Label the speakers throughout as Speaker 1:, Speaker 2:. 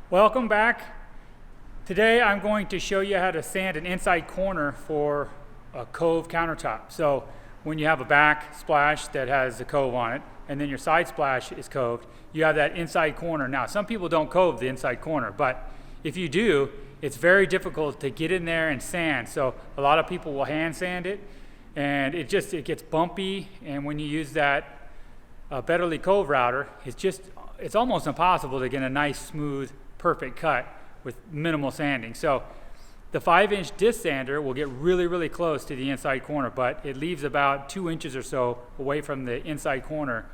Speaker 1: Welcome back. Today I'm going to show you how to sand an inside corner for a Cove countertop. So when you have a back splash that has a Cove on it and then your side splash is coved, you have that inside corner. Now some people don't cove the inside corner, but if you do, it's very difficult to get in there and sand. So a lot of people will hand sand it and it gets bumpy, and when you use that Betterly Cove router, it's almost impossible to get a nice smooth perfect cut with minimal sanding. So the 5-inch disc sander will get really close to the inside corner, but it leaves about 2 inches or so away from the inside corner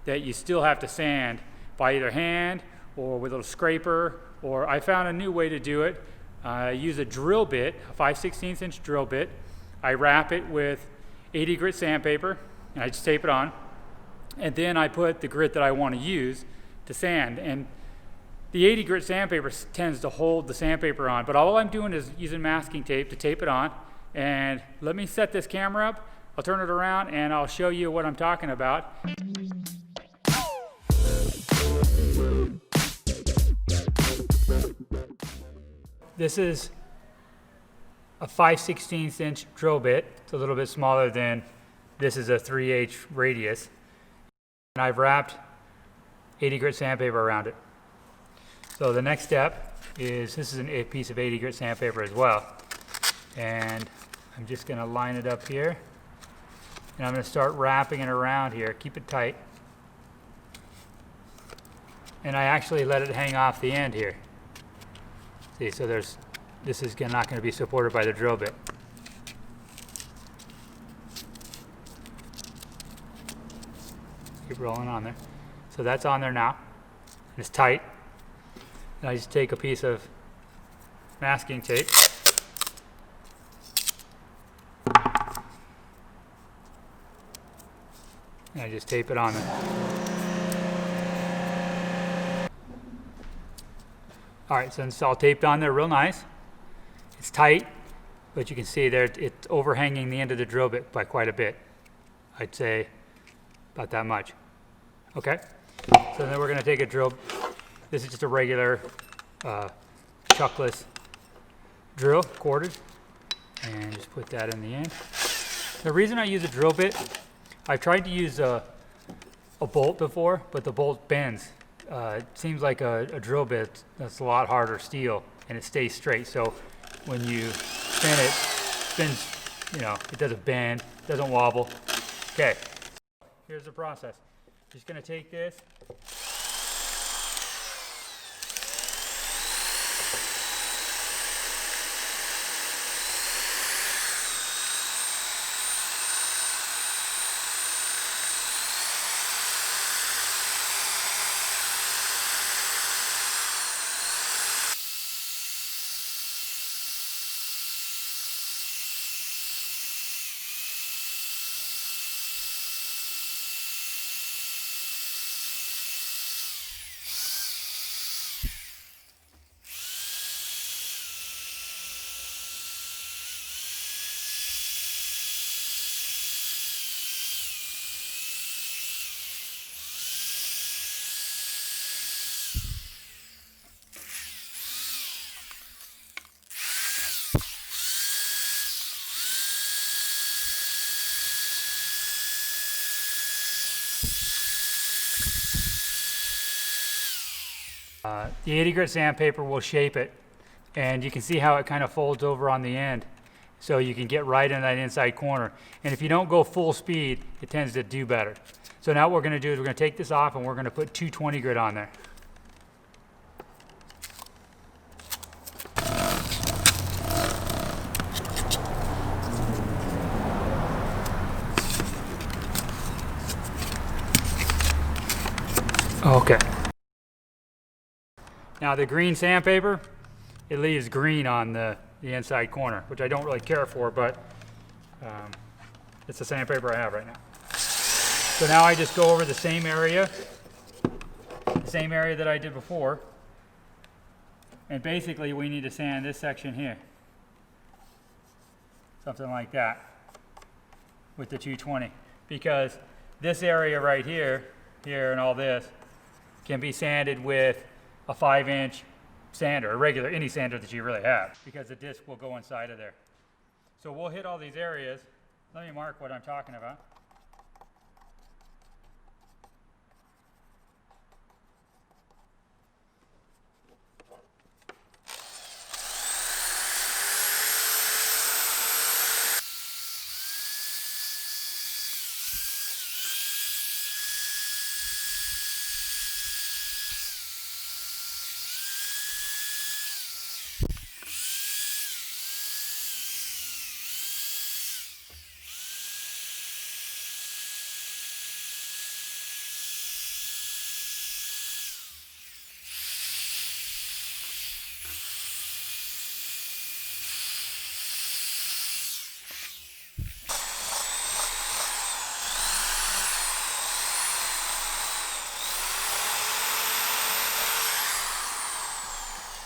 Speaker 1: that you still have to sand by either hand or with a little scraper, or I found a new way to do it. I use a drill bit, a 5/16 inch drill bit. I wrap it with 80 grit sandpaper and I just tape it on, and then I put the grit that I want to use to sand. And the 80 grit sandpaper tends to hold the sandpaper on, but all I'm doing is using masking tape to tape it on. And let me set this camera up. I'll turn it around and I'll show you what I'm talking about. This is a 5/16 inch drill bit. It's a little bit smaller than this is a 3/8 radius. And I've wrapped 80 grit sandpaper around it. So the next step is, this is a piece of 80 grit sandpaper as well. And I'm just gonna line it up here. And I'm gonna start wrapping it around here, keep it tight. And I actually let it hang off the end here. See, so this is not gonna be supported by the drill bit. Keep rolling on there. So that's on there now. It's tight. And I just take a piece of masking tape and I just tape it on there. Alright, so it's all taped on there real nice. It's tight, but you can see there it's overhanging the end of the drill bit by quite a bit. I'd say about that much. Okay, so then we're going to take a drill. This is just a regular chuckless drill, corded, and just put that in the end. The reason I use a drill bit, I've tried to use a bolt before, but the bolt bends. It seems like a drill bit that's a lot harder steel, and it stays straight. So when you spin it, spins, it doesn't bend, doesn't wobble. Okay, here's the process. Just gonna take this. The 80 grit sandpaper will shape it, and you can see how it kind of folds over on the end, so you can get right in that inside corner. And if you don't go full speed, it tends to do better. So now what we're going to do is we're going to take this off and we're going to put 220 grit on there. Okay. Now the green sandpaper, it leaves green on the inside corner, which I don't really care for, but it's the sandpaper I have right now. So now I just go over the same area that I did before, and basically we need to sand this section here. Something like that with the 220, because this area right here and all this can be sanded with a 5-inch sander, a regular, any sander that you really have, because the disc will go inside of there. So we'll hit all these areas. Let me mark what I'm talking about.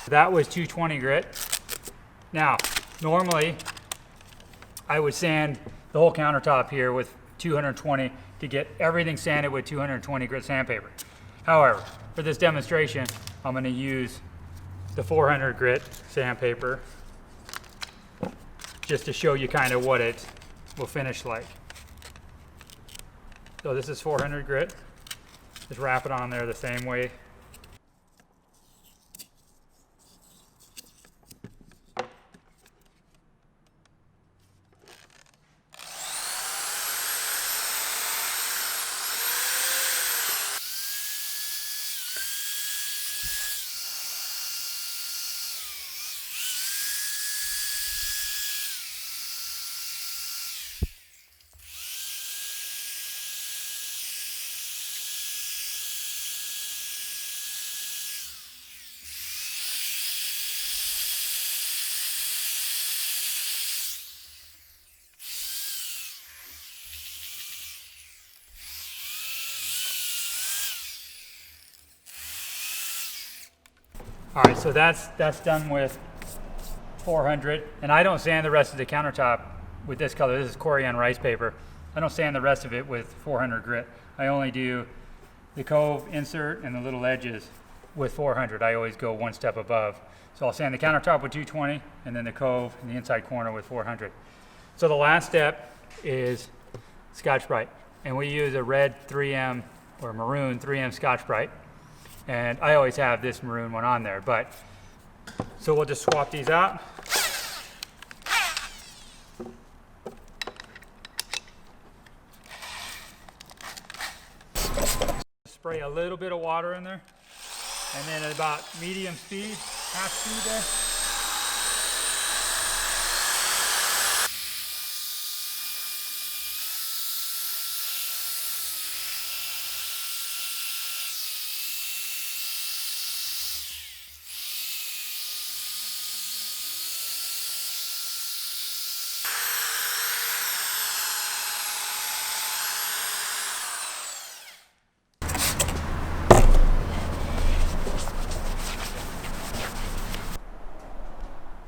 Speaker 1: That was 220 grit. Now, normally I would sand the whole countertop here with 220 to get everything sanded with 220 grit sandpaper. However, for this demonstration, I'm going to use the 400 grit sandpaper just to show you kind of what it will finish like. So this is 400 grit. Just wrap it on there the same way. All right, so that's done with 400, and I don't sand the rest of the countertop with this color. This is Corian rice paper. I don't sand the rest of it with 400 grit. I only do the Cove insert and the little edges with 400. I always go one step above. So I'll sand the countertop with 220, and then the Cove and the inside corner with 400. So the last step is Scotch-Brite, and we use a red 3M or maroon 3M Scotch-Brite. And I always have this maroon one on there, but so we'll just swap these out. Spray a little bit of water in there, and then at about medium speed, half speed there.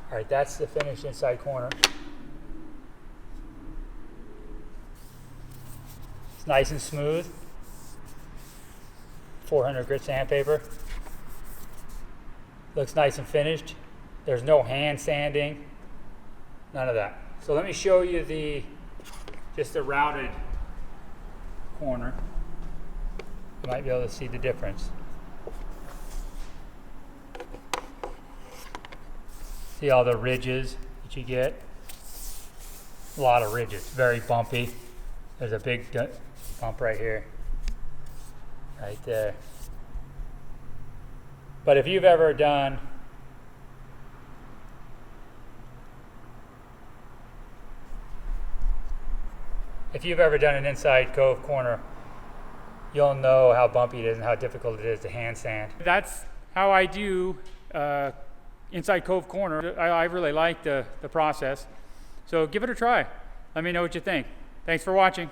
Speaker 1: All right, that's the finished inside corner. It's nice and smooth. 400 grit sandpaper. Looks nice and finished. There's no hand sanding, none of that. So let me show you just the routed corner. You might be able to see the difference. See all the ridges that you get? A lot of ridges, very bumpy. There's a big bump right here, right there. But if you've ever done an inside Cove corner, you'll know how bumpy it is and how difficult it is to hand sand. That's how I do inside Cove corner. I really like the process. So give it a try. Let me know what you think. Thanks for watching.